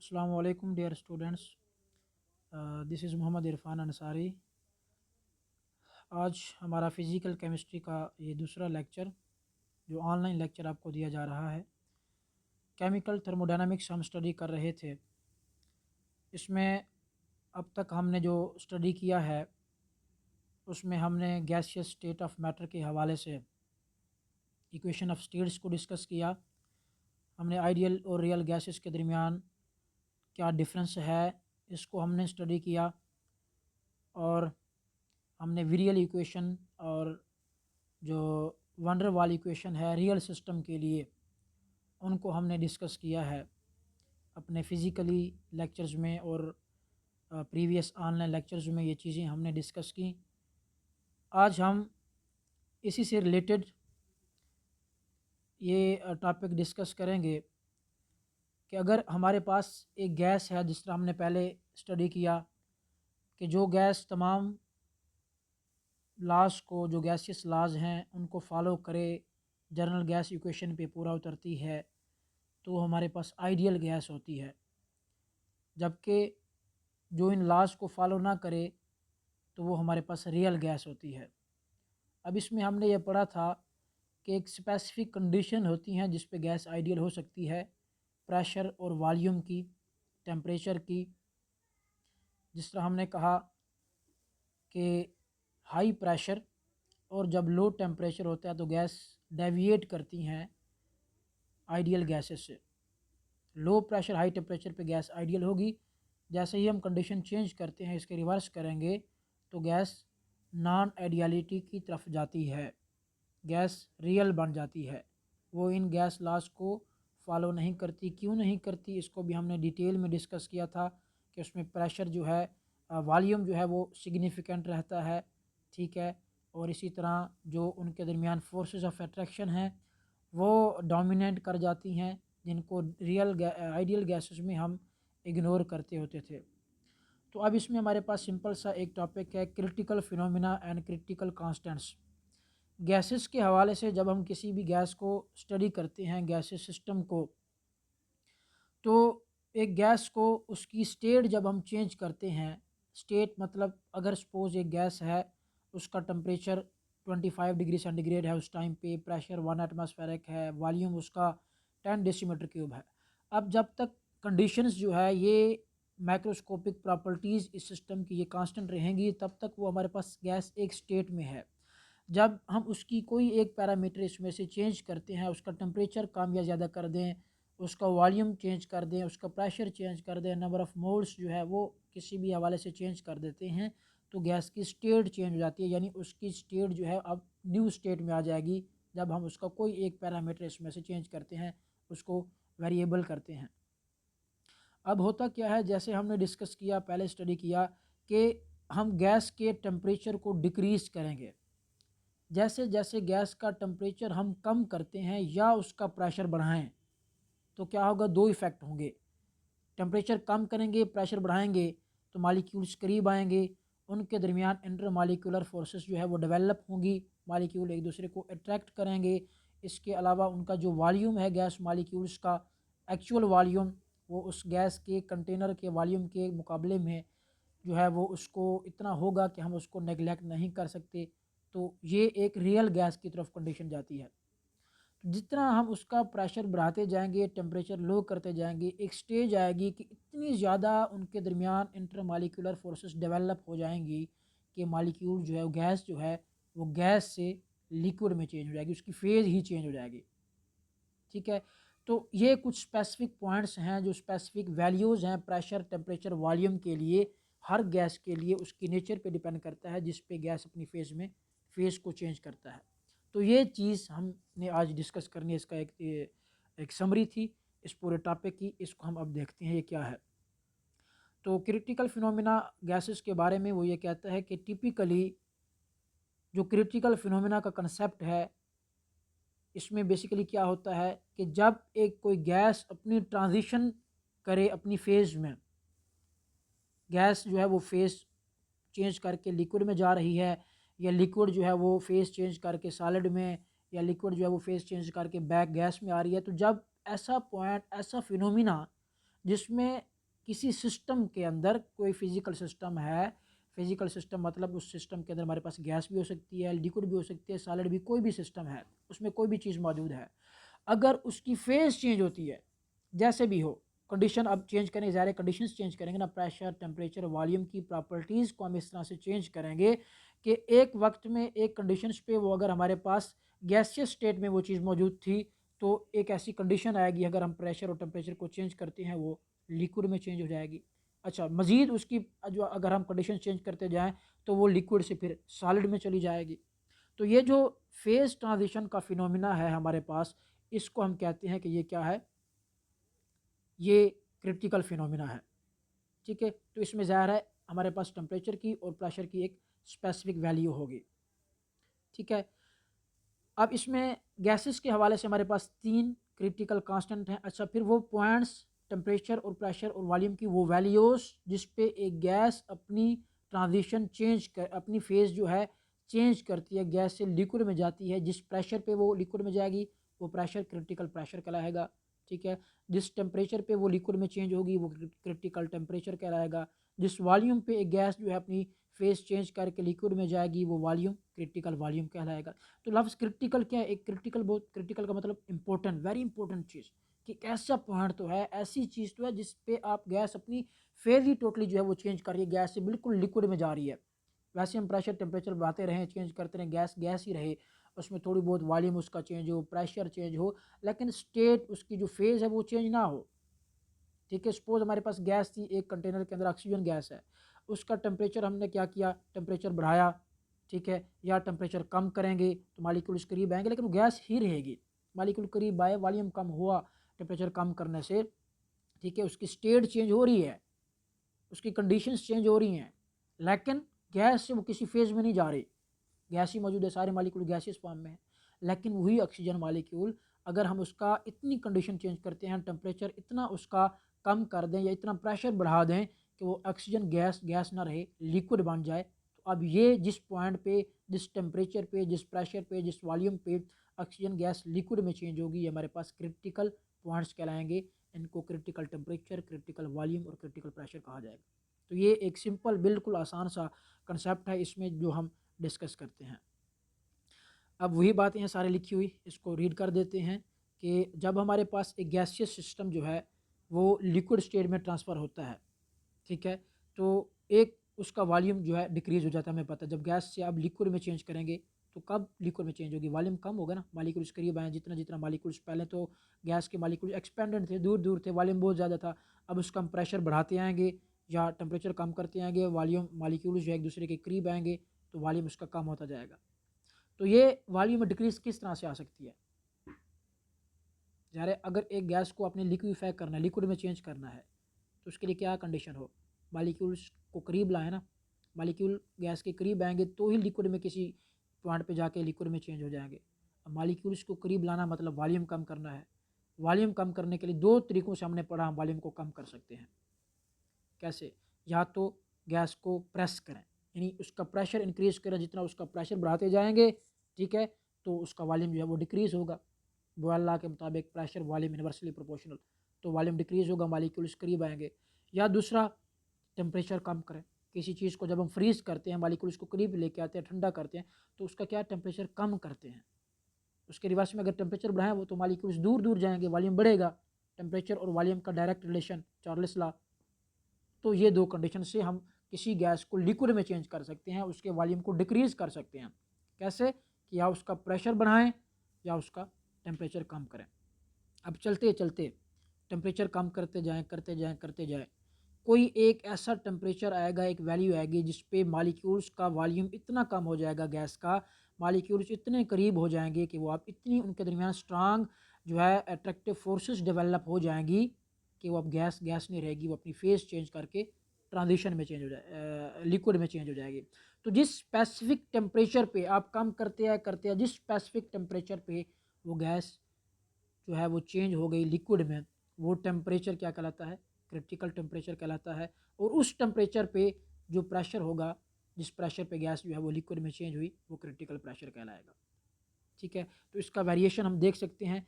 Assalamu alaikum dear students. This is Mohammad Irfan Ansari. आज हमारा physical chemistry का ये दूसरा लेक्चर जो ऑनलाइन लेक्चर आपको दिया जा रहा है. केमिकल थर्मोडायनामिक्स हम स्टडी कर रहे थे. इसमें अब तक हमने जो स्टडी किया है उसमें हमने गैसियस स्टेट ऑफ मैटर के हवाले से इक्वेशन ऑफ स्टेट्स को डिस्कस किया. हमने आइडियल और रियल गैसेस के दरमियान क्या डिफरेंस है इसको हमने स्टडी किया. और हमने विरियल इक्वेशन और जो वंडर वाल इक्वेशन है रियल सिस्टम के लिए उनको हमने डिस्कस किया है अपने फ़िज़िकली लेक्चर्स में और प्रीवियस ऑनलाइन लेक्चर्स में. ये चीज़ें हमने डिस्कस की. आज हम इसी से रिलेटेड ये टॉपिक डिस्कस करेंगे कि अगर हमारे पास एक गैस है, जिस तरह हमने पहले स्टडी किया कि जो गैस तमाम लाज को, जो गैसियस लाज हैं उनको फॉलो करे, जनरल गैस इक्वेशन पे पूरा उतरती है, तो हमारे पास आइडियल गैस होती है. जबकि जो इन लाज को फॉलो ना करे तो वो हमारे पास रियल गैस होती है. अब इसमें हमने ये पढ़ा था कि एक स्पेसिफिक कंडीशन होती हैं जिस पे गैस आइडियल हो सकती है. प्रेशर और वॉल्यूम की, टेम्परेचर की. जिस तरह हमने कहा कि हाई प्रेशर और जब लो टेम्परेचर होता है तो गैस डेविएट करती हैं आइडियल गैसेस से. लो प्रेशर हाई टेम्परेचर पे गैस आइडियल होगी. जैसे ही हम कंडीशन चेंज करते हैं, इसके रिवर्स करेंगे तो गैस नॉन आइडियलिटी की तरफ जाती है, गैस रियल बन जाती है. वो इन गैस लॉज को फॉलो नहीं करती. क्यों नहीं करती इसको भी हमने डिटेल में डिस्कस किया था कि उसमें प्रेशर जो है, वॉल्यूम जो है वो सिग्निफिकेंट रहता है. ठीक है. और इसी तरह जो उनके दरमियान फोर्सेस ऑफ अट्रैक्शन हैं वो डोमिनेट कर जाती हैं, जिनको रियल आइडियल गैसेस में हम इग्नोर करते होते थे. तो अब इसमें हमारे पास सिंपल सा एक टॉपिक है, critical phenomena and critical constants. Gases के हवाले से जब हम किसी भी गैस को स्टडी करते हैं, गैसेस सिस्टम को, तो एक गैस को उसकी स्टेट जब हम चेंज करते हैं, स्टेट मतलब अगर सपोज़ एक गैस है, उसका टेम्परेचर 25 डिग्री सेंटीग्रेड है उस टाइम पे, प्रेशर 1 एटमॉस्फेरिक है, वॉल्यूम उसका 10 डेसीमीटर क्यूब है. अब जब तक कंडीशंस जो है ये माइक्रोस्कोपिक प्रॉपर्टीज़ इस सिस्टम की ये कांस्टेंट रहेंगी, तब तक वो हमारे पास गैस एक स्टेट में है. जब हम उसकी कोई एक पैरामीटर इसमें से चेंज करते हैं, उसका टेम्परेचर कम या ज़्यादा कर दें, उसका वॉल्यूम चेंज कर दें, उसका प्रेशर चेंज कर दें, नंबर ऑफ़ मोल्स जो है वो किसी भी हवाले से चेंज कर देते हैं, तो गैस की स्टेट चेंज हो जाती है. यानी उसकी स्टेट जो है अब न्यू स्टेट में आ जाएगी जब हम उसका कोई एक पैरामीटर इसमें से चेंज करते हैं, उसको वेरिएबल करते हैं. अब होता क्या है, जैसे हमने डिस्कस किया, पहले स्टडी किया कि हम गैस के टेम्परेचर को डिक्रीज़ करेंगे. जैसे जैसे गैस का टेम्परेचर हम कम करते हैं या उसका प्रेशर बढ़ाएं, तो क्या होगा, दो इफ़ेक्ट होंगे. टेम्परेचर कम करेंगे, प्रेशर बढ़ाएंगे, तो मालिक्यूल्स करीब आएंगे, उनके दरमियान इंटर मालिकुलर फोर्सेस जो है वो डेवलप होंगी, मालिक्यूल एक दूसरे को अट्रैक्ट करेंगे. इसके अलावा उनका जो वॉल्यूम है गैस मालिक्यूल्स का, एक्चुअल वॉल्यूम, वो उस गैस के कंटेनर के वॉल्यूम के मुकाबले में जो है वो उसको इतना होगा कि हम उसको नेगलेक्ट नहीं कर सकते. तो ये एक रियल गैस की तरफ कंडीशन जाती है. जितना हम उसका प्रेशर बढ़ाते जाएंगे, टेम्परेचर लो करते जाएंगे, एक स्टेज आएगी कि इतनी ज़्यादा उनके दरमियान इंटरमालिक्यूलर फोर्सेस डेवलप हो जाएंगी कि मालिक्यूल जो है, गैस जो है वो गैस से लिक्विड में चेंज हो जाएगी, उसकी फेज़ ही चेंज हो जाएगी. ठीक है. तो ये कुछ स्पेसिफिक पॉइंट्स हैं, जो स्पेसिफिक वैल्यूज़ हैं प्रेशर, टेम्परेचर, वॉल्यूम के लिए. हर गैस के लिए उसकी नेचर पे डिपेंड करता है जिस पे गैस अपनी फेज़ को चेंज करता है. तो ये चीज़ हमने आज डिस्कस करनी है. इसका एक समरी थी इस पूरे टॉपिक की. इसको हम अब देखते हैं ये क्या है. तो क्रिटिकल फिनोमिना गैसेस के बारे में वो ये कहता है कि टिपिकली जो क्रिटिकल फिनोमिना का कंसेप्ट है, इसमें बेसिकली क्या होता है कि जब एक कोई गैस अपनी ट्रांजिशन करे अपनी फेज़ में, गैस जो है वो फेज़ चेंज करके लिक्विड में जा रही है, या लिक्विड जो है वो फेज़ चेंज करके सॉलिड में, या लिक्विड जो है वो फेज़ चेंज करके बैक गैस में आ रही है, तो जब ऐसा पॉइंट, ऐसा फिनोमिना जिसमें किसी सिस्टम के अंदर, कोई फिजिकल सिस्टम है, फिजिकल सिस्टम मतलब उस सिस्टम के अंदर हमारे पास गैस भी हो सकती है, लिक्विड भी हो सकती है, सॉलिड भी, कोई भी सिस्टम है, उसमें कोई भी चीज़ मौजूद है, अगर उसकी फेज़ चेंज होती है, जैसे भी हो कंडीशन, अब चेंज करेंगे, ज़ाहिर कंडीशंस चेंज करेंगे ना, प्रेशर, टेम्परेचर, वॉल्यूम की प्रॉपर्टीज़ को हम इस तरह से चेंज करेंगे कि एक वक्त में एक कंडीशंस पे वो, अगर हमारे पास गैसियस स्टेट में वो चीज़ मौजूद थी, तो एक ऐसी कंडीशन आएगी, अगर हम प्रेशर और टेम्परेचर को चेंज करते हैं, वो लिक्विड में चेंज हो जाएगी। अच्छा, मज़ीद उसकी जो अगर हम कंडीशन चेंज करते जाएँ, तो वो लिक्विड से फिर सॉलिड में चली जाएगी। तो ये जो फेज़ ट्रांजिशन का फिनोमिना है हमारे पास, इसको हम कहते हैं कि ये क्या है, ये क्रिटिकल फिनोमिना है। ठीक है, तो इसमें ज़ाहिर है हमारे पास टेम्परेचर की और प्रेशर की एक स्पेसिफिक वैल्यू होगी। ठीक है, अब इसमें गैसेस के हवाले से हमारे पास 3 क्रिटिकल कांस्टेंट हैं। अच्छा, फिर वो पॉइंट्स, टेम्परेचर और प्रेशर और वॉल्यूम की वो वैल्यूज़ जिस पे एक गैस अपनी ट्रांजिशन चेंज कर, अपनी फेज़ जो है चेंज करती है, गैस से लिक्विड में जाती है, जिस प्रेशर पे वो लिक्विड में जाएगी वो प्रेशर क्रिटिकल प्रेशर कहलाएगा। ठीक है, जिस टेम्परेचर पे वो लिक्विड में चेंज होगी वो क्रिटिकल टेम्परेचर कहलाएगा। जिस वॉल्यूम पे एक गैस जो है अपनी फेज़ चेंज करके लिक्विड में जाएगी वो वॉल्यूम क्रिटिकल वॉल्यूम कहलाएगा। तो लफ्ज़ क्रिटिकल क्या है, एक क्रिटिकल, बहुत क्रिटिकल का मतलब इंपॉर्टेंट, वेरी इंपॉर्टेंट चीज़, कि एक ऐसा पॉइंट तो है, ऐसी चीज़ तो है जिस पे आप गैस अपनी फेज़ ही टोटली जो है वो चेंज कर रही है, गैस से बिल्कुल लिक्विड में जा रही है। वैसे हम प्रेशर टेम्परेचर बढ़ाते रहें, चेंज करते रहें, गैस गैस ही रहे, उसमें थोड़ी बहुत वॉल्यूम उसका चेंज हो, प्रेशर चेंज हो, लेकिन स्टेट उसकी जो फेज़ है वो चेंज ना हो। ठीक है, सपोज हमारे पास गैस थी, एक कंटेनर के अंदर ऑक्सीजन गैस है, उसका टेम्परेचर हमने क्या किया, टेम्परेचर बढ़ाया। ठीक है, या टेम्परेचर कम करेंगे तो मालिक्यूल्स करीब आएंगे, लेकिन वो गैस ही रहेगी। मालिक्यूल करीब आए, वॉल्यूम कम हुआ टेम्परेचर कम करने से, ठीक है, उसकी स्टेट चेंज हो रही है, उसकी कंडीशंस चेंज हो रही हैं, लेकिन गैस से वो किसी फेज़ में नहीं जा रही, गैस ही मौजूद है, सारे मालिक्यूल गैसियस फॉर्म में है। लेकिन वही ऑक्सीजन मालिक्यूल, अगर हम उसका इतनी कंडीशन चेंज करते हैं, टेम्परेचर इतना उसका कम कर दें या इतना प्रेशर बढ़ा दें कि वो ऑक्सीजन गैस गैस ना रहे, लिक्विड बन जाए, तो अब ये जिस पॉइंट पे, जिस टेम्परेचर पे, जिस प्रेशर पे, जिस वॉल्यूम पे ऑक्सीजन गैस लिक्विड में चेंज होगी, ये हमारे पास क्रिटिकल पॉइंट्स कहलाएंगे। इनको क्रिटिकल टेम्परेचर, क्रिटिकल वॉल्यूम और क्रिटिकल प्रेशर कहा जाएगा। तो ये एक सिंपल, बिल्कुल आसान सा कंसेप्ट है इसमें जो हम डिस्कस करते हैं। अब वही बातें हैं सारी लिखी हुई, इसको रीड कर देते हैं कि जब हमारे पास एक गैसियस सिस्टम जो है वो लिक्विड स्टेट में ट्रांसफ़र होता है, ठीक है, तो एक उसका वॉल्यूम जो है डिक्रीज़ हो जाता है, हमें पता है। जब गैस से आप लिक्विड में चेंज करेंगे तो कब लिक्विड में चेंज होगी, वॉल्यूम कम होगा ना, मालिक्यूल्स करीब आए, जितना जितना मालिक्यूल्स, पहले तो गैस के मालिक्यूल एक्सपेंडेड थे, दूर दूर थे, वॉल्यूम बहुत ज़्यादा था। अब उसका हम प्रेशर बढ़ाते आएंगे या टेम्परेचर कम करते आएंगे, वॉल्यूम मालिक्यूल्स जो है एक दूसरे के करीब आएंगे, तो वॉल्यूम उसका कम होता जाएगा। तो ये वॉल्यूम डिक्रीज किस तरह से आ सकती है, यार अगर एक गैस को आपने लिक्विफाई करना है, लिक्विड में चेंज करना है, तो उसके लिए क्या कंडीशन हो, मालिक्यूल्स को करीब लाए ना, मालिक्यूल गैस के करीब आएंगे तो ही लिक्विड में किसी पॉइंट पे जाके लिक्विड में चेंज हो जाएंगे। अब मालिक्यूल्स को करीब लाना मतलब वॉल्यूम कम करना है। वॉल्यूम कम करने के लिए दो तरीकों से हमने पढ़ा, हम वॉल्यूम को कम कर सकते हैं। कैसे, या तो गैस को प्रेस करें, यानी उसका प्रेशर इंक्रीज करें, जितना उसका प्रेशर बढ़ाते जाएंगे, ठीक है, तो उसका वॉल्यूम जो है वो डिक्रीज़ होगा। बोयल लॉ के मुताबिक प्रेशर वॉल्यूम इनवर्सली प्रोपोर्शनल, तो वॉल्यूम डिक्रीज़ होगा, मालिक्यूल्स करीब आएंगे। या दूसरा, टेम्परेचर कम करें, किसी चीज़ को जब हम फ्रीज़ करते हैं, मालिक्यूल्स को करीब लेके आते हैं, ठंडा करते हैं, तो उसका क्या टेम्परेचर कम करते हैं। उसके रिवर्स में अगर टेम्परेचर बढ़ाएं वो तो मालिक्यूल्स दूर दूर जाएंगे, वॉल्यूम बढ़ेगा। टेम्परेचर और वॉल्यूम का डायरेक्ट रिलेशन, चार्ल्स लॉ। तो ये दो कंडीशन से हम किसी गैस को लिक्विड में चेंज कर सकते हैं, उसके वॉल्यूम को डिक्रीज़ कर सकते हैं। कैसे, कि या उसका प्रेशर बढ़ाएं या उसका टेम्परेचर कम करें। अब चलते चलते टेम्परेचर कम करते जाएं, करते जाएं, करते जाएं, कोई एक ऐसा टेम्परेचर आएगा, एक वैल्यू आएगी जिस पे मॉलिक्यूल्स का वॉल्यूम इतना कम हो जाएगा, गैस का मॉलिक्यूल्स इतने करीब हो जाएंगे कि वो आप इतनी उनके दरमियान स्ट्रांग जो है अट्रैक्टिव फोर्सेस डेवलप हो जाएंगी कि वो अब गैस गैस नहीं रहेगी, वो अपनी फेस चेंज करके ट्रांजिशन में चेंज हो जाए, लिक्विड में चेंज हो जाएगी। तो जिस स्पेसिफिक टेम्परेचर पे आप कम करते हैं, जिस स्पेसिफिक टेम्परेचर पे वो गैस जो है वो चेंज हो गई लिक्विड में, वो टेम्परेचर क्या कहलाता है, क्रिटिकल टेम्परेचर कहलाता है। और उस टेम्परेचर पे जो प्रेशर होगा, जिस प्रेशर पे गैस जो है वो लिक्विड में चेंज हुई, वो क्रिटिकल प्रेशर कहलाएगा। ठीक है, तो इसका वेरिएशन हम देख सकते हैं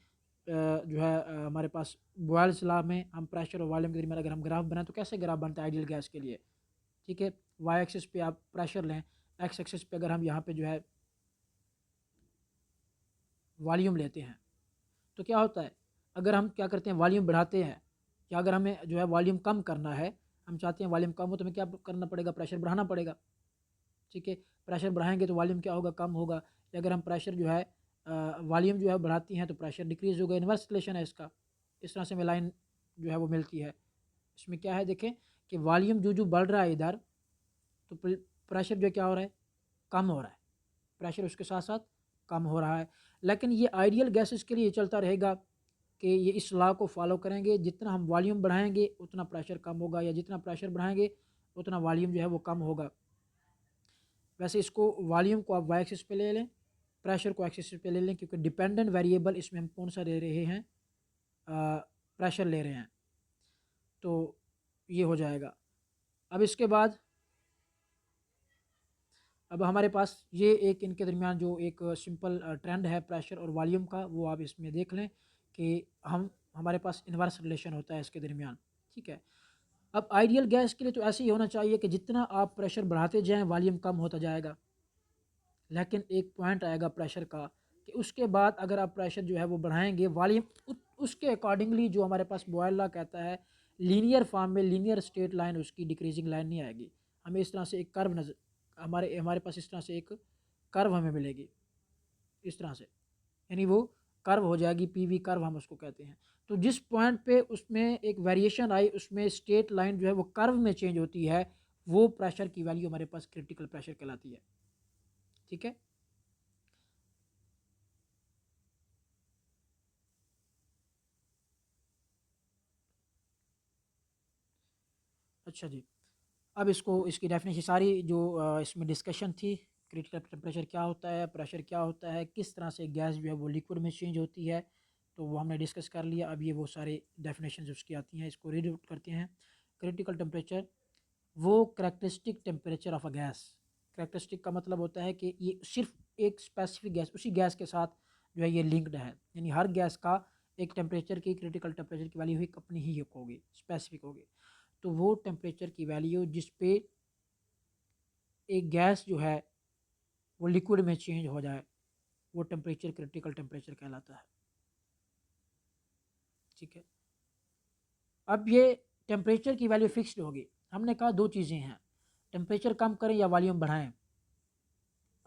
जो है हमारे पास बॉयल्स लॉ में हम प्रेशर और वॉल्यूम के दरमियान अगर हम ग्राफ बनाएं तो कैसे ग्राफ बनता है आइडियल गैस के लिए। ठीक है, वाई एक्सिस पे आप प्रेशर लें, एक्स एक्सिस पे अगर हम यहाँ पे जो है वॉल्यूम लेते हैं तो क्या होता है, अगर हम क्या करते हैं वॉल्यूम बढ़ाते हैं या अगर हमें जो है वॉल्यूम कम करना है, हम चाहते हैं वॉल्यूम कम हो तो हमें क्या करना पड़ेगा, प्रेशर बढ़ाना पड़ेगा। ठीक है, प्रेशर बढ़ाएंगे तो वॉल्यूम क्या होगा, कम होगा। या अगर हम प्रेशर जो है वॉल्यूम जो है बढ़ाती हैं तो प्रेशर डिक्रीज होगा, इन्वर्स रिलेशन है इसका। इस तरह से हमें लाइन जो है वो मिलती है। इसमें क्या है देखें कि वॉल्यूम जो जो बढ़ रहा है इधर तो प्रेशर जो क्या हो रहा है, कम हो रहा है, प्रेशर उसके साथ साथ कम हो रहा है। लेकिन ये आइडियल गैसेस के लिए ये चलता रहेगा कि ये इस लॉ को फॉलो करेंगे, जितना हम वॉल्यूम बढ़ाएंगे उतना प्रेशर कम होगा, या जितना प्रेशर बढ़ाएंगे उतना वॉल्यूम जो है वो कम होगा। वैसे इसको वॉल्यूम को आप वाई एक्सिस पे ले लें, प्रेशर को एक्सिस पे ले लें, क्योंकि डिपेंडेंट वेरिएबल इसमें हम कौन सा ले रहे हैं, प्रेशर ले रहे हैं। तो ये हो जाएगा। अब इसके बाद अब हमारे पास ये एक इनके दरमियान जो एक सिंपल ट्रेंड है प्रेशर और वॉल्यूम का, वो आप इसमें देख लें कि हमारे पास इन्वर्स रिलेशन होता है इसके दरमियान। ठीक है, अब आइडियल गैस के लिए तो ऐसे ही होना चाहिए कि जितना आप प्रेशर बढ़ाते जाएं वॉल्यूम कम होता जाएगा। लेकिन एक पॉइंट आएगा प्रेशर का कि उसके बाद अगर आप प्रेशर जो है वो बढ़ाएंगे वॉल्यूम उसके अकॉर्डिंगली, जो हमारे पास बॉयल लॉ कहता है, लीनियर फॉर्म में लीनियर स्ट्रेट लाइन उसकी डिक्रीजिंग लाइन नहीं आएगी। हमें इस तरह से एक कर्व नजर हमारे हमारे पास इस तरह से एक कर्व हमें मिलेगी, इस तरह से, यानी वो कर्व हो जाएगी, पीवी कर्व हम उसको कहते हैं। तो जिस पॉइंट पे उसमें एक वेरिएशन आई, उसमें स्ट्रेट लाइन जो है वो कर्व में चेंज होती है, वो प्रेशर की वैल्यू हमारे पास क्रिटिकल प्रेशर कहलाती है। ठीक है, अच्छा जी। अब इसको इसकी डेफिनेशन सारी जो इसमें डिस्कशन थी, क्रिटिकल टेम्परेचर क्या होता है, प्रेशर क्या होता है, किस तरह से गैस जो है वो लिक्विड में चेंज होती है, तो वो हमने डिस्कस कर लिया। अब ये वो सारे डेफिनेशन उसकी आती हैं, इसको रीड आउट करते हैं। क्रिटिकल टेम्परेचर वो characteristic temperature of a gas. Characteristic का मतलब होता है कि ये सिर्फ एक स्पेसिफिक गैस, उसी गैस के साथ जो है ये लिंक्ड है, यानी हर गैस का एक टेम्परेचर की, क्रिटिकल टेम्परेचर की वैल्यू ही अपनी ही होगी, स्पेसिफिक होगी। तो वो टेम्परेचर की वैल्यू जिस पे एक गैस जो है वो लिक्विड में चेंज हो जाए, वो टेम्परेचर क्रिटिकल टेम्परेचर कहलाता है। ठीक है, अब ये टेम्परेचर की वैल्यू फिक्स्ड होगी। हमने कहा दो चीज़ें हैं, टेम्परेचर कम करें या वॉल्यूम बढ़ाएं।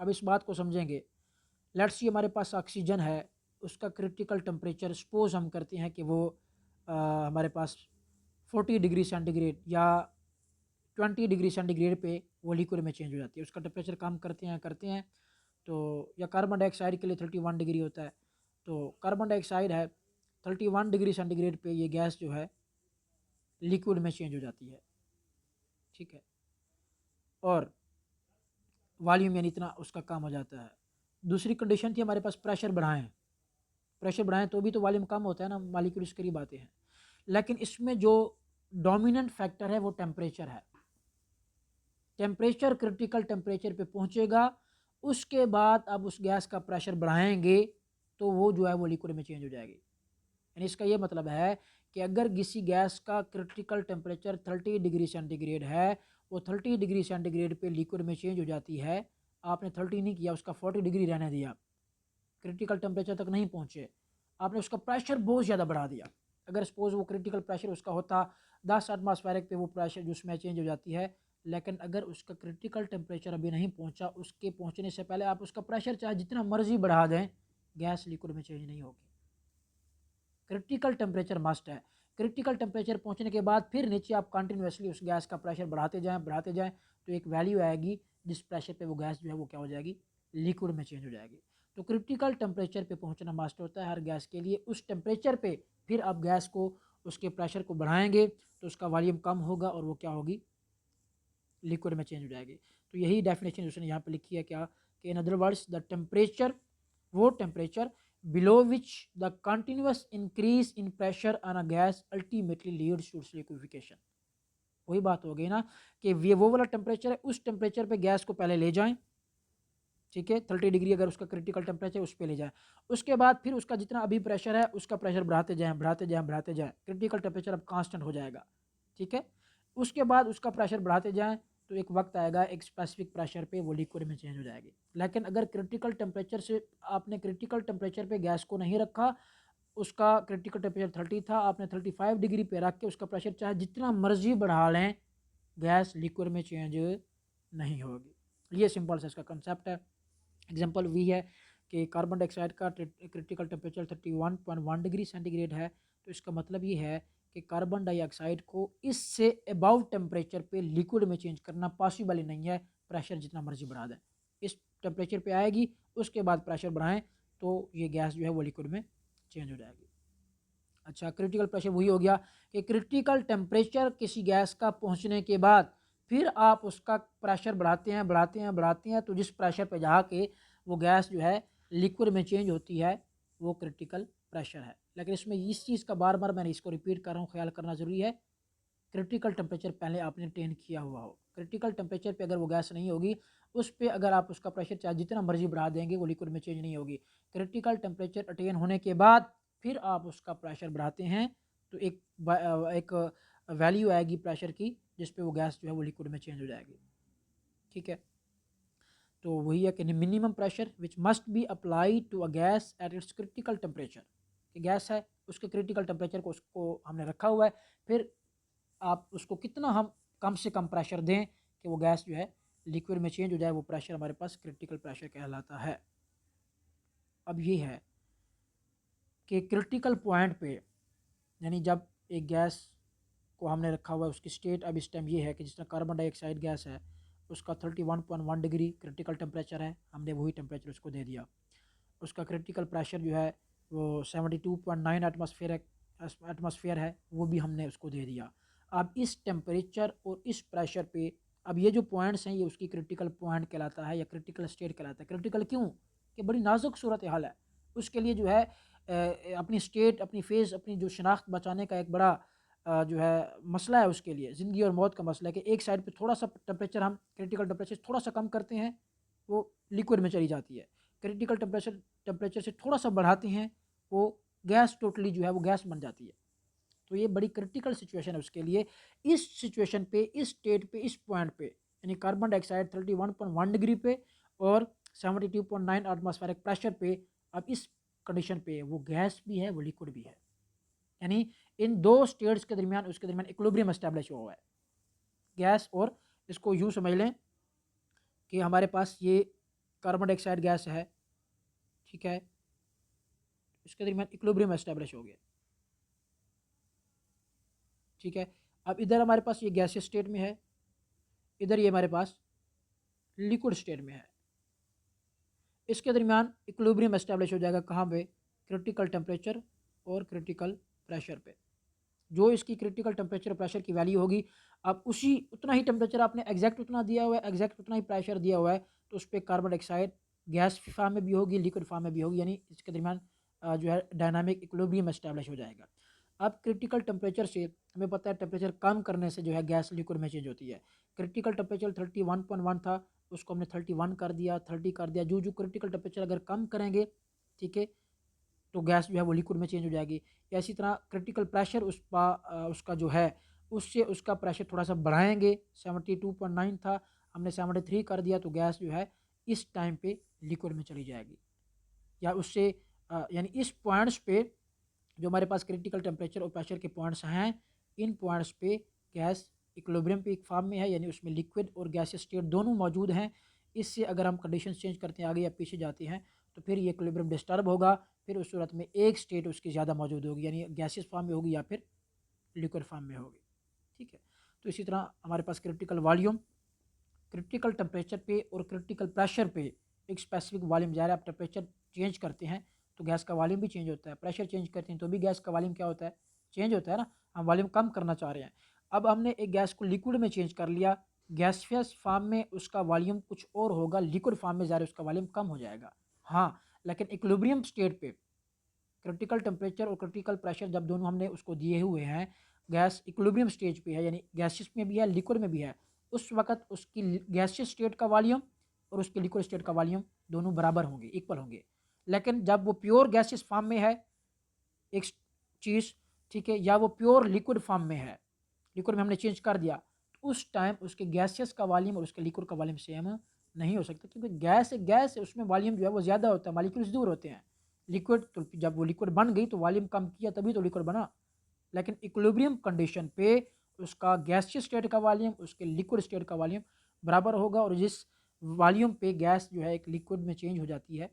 अब इस बात को समझेंगे। लेट्स सी हमारे पास ऑक्सीजन है, उसका क्रिटिकल टेम्परेचर सपोज हम करते हैं कि वो हमारे पास 40 डिग्री सेंटीग्रेड या 20 डिग्री सेंटीग्रेड पे वो लिक्विड में चेंज हो जाती है। उसका टेम्परेचर कम करते हैं तो, या कार्बन डाइऑक्साइड के लिए 31 डिग्री होता है, तो कार्बन डाइऑक्साइड है 31 डिग्री सेंटीग्रेड पे ये गैस जो है लिक्विड में चेंज हो जाती है। ठीक है, और वॉल्यूम यानी इतना उसका कम हो जाता है। दूसरी कंडीशन थी हमारे पास प्रेशर बढ़ाएं, प्रेशर बढ़ाएं तो भी तो वॉल्यूम कम होता है ना, मॉलिक्यूल्स करीब आते हैं। लेकिन इसमें जो डोमिनेंट फैक्टर है वो टेम्परेचर है। टेम्परेचर क्रिटिकल टेम्परेचर पे पहुंचेगा, उसके बाद अब उस गैस का प्रेशर बढ़ाएंगे तो वो जो है वो लिक्विड में चेंज हो जाएगी। यानी इसका ये मतलब है कि अगर किसी गैस का क्रिटिकल टेम्परेचर 30 डिग्री सेंटीग्रेड है, वो 30 डिग्री सेंटीग्रेड पे लिक्विड में चेंज हो जाती है। आपने 30 नहीं किया, उसका 40 डिग्री रहने दिया, क्रिटिकल टेम्परेचर तक नहीं पहुँचे, आपने उसका प्रेशर बहुत ज़्यादा बढ़ा दिया। अगर सपोज वो क्रिटिकल प्रेशर उसका होता 10 एटमॉस्फेरिक पे, वो प्रेशर जो उसमें चेंज हो जाती है। लेकिन अगर उसका क्रिटिकल टेम्परेचर अभी नहीं पहुंचा, उसके पहुंचने से पहले आप उसका प्रेशर चाहे जितना मर्जी बढ़ा दें, गैस लिक्विड में चेंज नहीं होगी। क्रिटिकल टेम्परेचर मस्ट है। क्रिटिकल टेम्परेचर पहुंचने के बाद फिर नीचे आप कंटिन्यूसली उस गैस का प्रेशर बढ़ाते जाएं तो एक वैल्यू आएगी जिस प्रेशर पे वो गैस जो है वो क्या हो जाएगी, लिक्विड में चेंज हो जाएगी। तो क्रिटिकल टेम्परेचर पे पहुंचना मस्ट होता है हर गैस के लिए। उस टेम्परेचर पे फिर आप गैस को, उसके प्रेशर को बढ़ाएंगे तो उसका वॉल्यूम कम होगा और वो क्या होगी, लिक्विड में चेंज हो जाएगी। तो यही डेफिनेशन उसने यहाँ पे लिखी है क्या, कि in other words the temperature, वो temperature below which the continuous increase in pressure on a gas ultimately leads to its liquefaction। वही बात हो गई ना कि ये वो वाला टेम्परेचर है, उस टेम्परेचर पे गैस को पहले ले जाएं, ठीक है, 30 डिग्री अगर उसका क्रिटिकल टेम्परेचर उस पे ले जाए। उसके बाद फिर उसका जितना अभी प्रेशर है उसका प्रेशर बढ़ाते जाएँ, बढ़ाते जाएँ, बढ़ाते जाएँ, क्रिटिकल टेम्परेचर अब कांस्टेंट हो जाएगा, ठीक है। उसके बाद उसका प्रेशर बढ़ाते जाएँ तो एक वक्त आएगा एक स्पेसिफिक प्रेशर पे वो लिक्विड में चेंज हो जाएगी। लेकिन अगर क्रिटिकल टेम्परेचर से आपने क्रिटिकल टेम्परेचर पे गैस को नहीं रखा, उसका क्रिटिकल टेम्परेचर 30 था, आपने 35 डिग्री पे रख के उसका प्रेशर चाहे जितना मर्जी बढ़ा लें, गैस लिक्विड में चेंज नहीं होगी। ये सिंपल सा इसका कंसेप्ट है। एग्जांपल वी है कि कार्बन डाइऑक्साइड का क्रिटिकल टेम्परेचर 31.1 डिग्री सेंटीग्रेड है, तो इसका मतलब ये है कि कार्बन डाइऑक्साइड को इससे अबाव टेम्परेचर पे लिक्विड में चेंज करना पॉसिबल ही नहीं है, प्रेशर जितना मर्जी बढ़ा दें। इस टेम्परेचर पे आएगी, उसके बाद प्रेशर बढ़ाएं तो ये गैस जो है वो लिक्विड में चेंज हो जाएगी। अच्छा, क्रिटिकल प्रेशर वही हो गया कि क्रिटिकल टेम्परेचर किसी गैस का पहुंचने के बाद फिर आप उसका प्रेशर बढ़ाते हैं, बढ़ाते हैं, बढ़ाते हैं, तो जिस प्रेशर पे जाके वो गैस जो है लिक्विड में चेंज होती है वो क्रिटिकल प्रेशर है। लेकिन इसमें इस चीज़ का बार बार मैंने इसको रिपीट कर रहा हूँ, ख्याल करना ज़रूरी है, क्रिटिकल टेम्परेचर पहले आपने अटेन किया हुआ हो। क्रिटिकल टेम्परेचर पे अगर वो गैस नहीं होगी, उस पे अगर आप उसका प्रेशर चाहे जितना मर्जी बढ़ा देंगे वो लिक्विड में चेंज नहीं होगी। क्रिटिकल टेम्परेचर अटेन होने के बाद फिर आप उसका प्रेशर बढ़ाते हैं तो एक वैल्यू आएगी प्रेशर की जिस पे वो गैस जो है वो लिक्विड में चेंज हो जाएगी, ठीक है। तो वही है कि minimum pressure which must be apply to a gas at its critical temperature, कि गैस है उसके क्रिटिकल टेम्परेचर को उसको हमने रखा हुआ है, फिर आप उसको कितना हम कम से कम प्रेशर दें कि वो गैस जो है लिक्विड में चेंज हो जाए, वो प्रेशर हमारे पास क्रिटिकल प्रेशर कहलाता है। अब ये है कि क्रिटिकल पॉइंट पे, यानी जब एक गैस को हमने रखा हुआ है उसकी स्टेट अब इस टाइम ये है कि जिस तरह कार्बन डाइऑक्साइड गैस है उसका 31.1 डिग्री क्रिटिकल टेम्परेचर है, हमने वही टेम्परेचर उसको दे दिया। उसका क्रिटिकल प्रेशर जो है वो 72.9 एटमॉस्फेयर है, वो भी हमने उसको दे दिया। अब इस टेम्परेचर और इस प्रेशर पे अब ये जो पॉइंट्स हैं ये उसकी क्रिटिकल पॉइंट कहलाता है या क्रिटिकल स्टेट कहलाता है। क्रिटिकल क्यों कि बड़ी नाजुक सूरत हाल है, उसके लिए जो है अपनी स्टेट, अपनी फेज़, अपनी जो शनाख्त बचाने का एक बड़ा जो है मसला है, उसके लिए ज़िंदगी और मौत का मसला है कि एक साइड पे थोड़ा सा टेम्परेचर हम क्रिटिकल टेम्परेचर थोड़ा सा कम करते हैं वो लिक्विड में चली जाती है, क्रिटिकल टेम्परेचर से थोड़ा सा बढ़ाते हैं वो गैस टोटली जो है वो गैस बन जाती है। तो ये बड़ी क्रिटिकल सिचुएशन है उसके लिए। इस सिचुएशन पे, इस स्टेट पे, इस पॉइंट पे, यानी कार्बन डाइऑक्साइड 31.1 डिग्री पे और 72.9 एटमॉस्फेरिक प्रेशर पे, अब इस कंडीशन पे वो गैस भी है वो लिक्विड भी है, यानी इन दो स्टेट्स के दरमियान उसके दरमियान इक्विलिब्रियम एस्टेब्लिश हुआ है गैस। और इसको यूँ समझ लें कि हमारे पास ये कार्बन डाइऑक्साइड गैस है, ठीक है, इसके दरमियान इक्विलिब्रियम एस्टेब्लिश हो गया, ठीक है। अब इधर हमारे पास ये गैसियस स्टेट में है, इधर ये हमारे पास लिक्विड स्टेट में है, इसके दरमियान इक्विलिब्रियम एस्टेब्लिश हो जाएगा कहाँ पे, क्रिटिकल टेम्परेचर और क्रिटिकल प्रेशर पे। जो इसकी क्रिटिकल टेम्परेचर प्रेशर की वैल्यू होगी, अब उसी उतना ही टेम्परेचर आपने एग्जैक्ट उतना दिया हुआ है, एग्जैक्ट उतना ही प्रेशर दिया हुआ है, तो उस पर कार्बन डाइऑक्साइड गैस फॉर्म में भी होगी, लिक्विड फॉर्म में भी होगी, यानी इसके दरमियान जो है डायनामिक इक्विलिब्रियम एस्टेब्लिश हो जाएगा। अब क्रिटिकल टेम्परेचर से हमें पता है टेम्परेचर कम करने से जो है गैस लिक्विड में चेंज होती है। क्रिटिकल टेम्परेचर 31.1 था, उसको हमने 31 कर दिया, 30 कर दिया, जो जो क्रिटिकल टेम्परेचर अगर कम करेंगे, ठीक है, तो गैस जो है वो लिक्विड में चेंज हो जाएगी। या इसी तरह क्रिटिकल प्रेशर उसका जो है उससे उसका प्रेशर थोड़ा सा बढ़ाएंगे, 72.9 था, हमने 73 कर दिया, तो गैस जो है इस टाइम पे लिक्विड में चली जाएगी। या उससे यानी इस पॉइंट्स पे जो हमारे पास क्रिटिकल टेम्परेचर और प्रेशर के पॉइंट्स हैं, इन पॉइंट्स पे गैस इक्विलिब्रियम पे एक फॉर्म में है, यानी उसमें लिक्विड और गैसियस स्टेट दोनों मौजूद हैं। इससे अगर हम कंडीशन चेंज करते हैं, आगे या पीछे जाते हैं, तो फिर ये इक्विलिब्रियम डिस्टर्ब होगा, फिर उस सूरत में एक स्टेट उसकी ज़्यादा मौजूद होगी, यानी गैसियस फॉर्म में होगी या फिर लिक्विड फॉर्म में होगी, ठीक है। तो इसी तरह हमारे पास क्रिटिकल वॉल्यूम, क्रिटिकल टेम्परेचर पे और क्रिटिकल प्रेशर पे एक स्पेसिफिक वॉल्यूम, ज़ाहिर है आप टेम्परेचर चेंज करते हैं तो गैस का वॉल्यूम भी चेंज होता है, प्रेशर चेंज करते हैं तो भी गैस का वॉल्यूम क्या होता है, चेंज होता है ना। हम वॉल्यूम कम करना चाह रहे हैं, अब हमने एक गैस को लिक्विड में चेंज कर लिया, गैसियस फॉर्म में उसका वॉल्यूम कुछ और होगा, लिक्विड फॉर्म में ज़ाहिर उसका वॉल्यूम कम हो जाएगा। हाँ, लेकिन इक्विलिब्रियम स्टेट पे क्रिटिकल टेम्परेचर और क्रिटिकल प्रेशर जब दोनों हमने उसको दिए हुए हैं, गैस इक्विलिब्रियम स्टेज पे है, यानी गैसियस में भी है लिक्विड में भी है, उस वक्त उसकी गैसियस स्टेट का वॉल्यूम और उसके लिक्विड स्टेट का वॉल्यूम दोनों बराबर होंगे, इक्वल होंगे। लेकिन जब वो प्योर गैसियस फॉर्म में है एक चीज़, ठीक है, या वो प्योर लिक्विड फॉर्म में है, लिक्विड में हमने चेंज कर दिया, तो उस टाइम उसके गैसियस का वॉल्यूम और उसके लिक्विड का वॉल्यूम सेम नहीं हो सकता, क्योंकि गैस है, उसमें वॉल्यूम जो है वो ज़्यादा होता है, मॉलिक्यूल्स दूर होते हैं। लिक्विड तो जब वो लिक्विड बन गई तो वॉल्यूम कम किया तभी तो लिक्विड बना। लेकिन इक्विलिब्रियम कंडीशन पे उसका गैसियस स्टेट का वॉल्यूम उसके लिक्विड स्टेट का वॉल्यूम बराबर होगा, और जिस वॉल्यूम पे गैस जो है एक लिक्विड में चेंज हो जाती है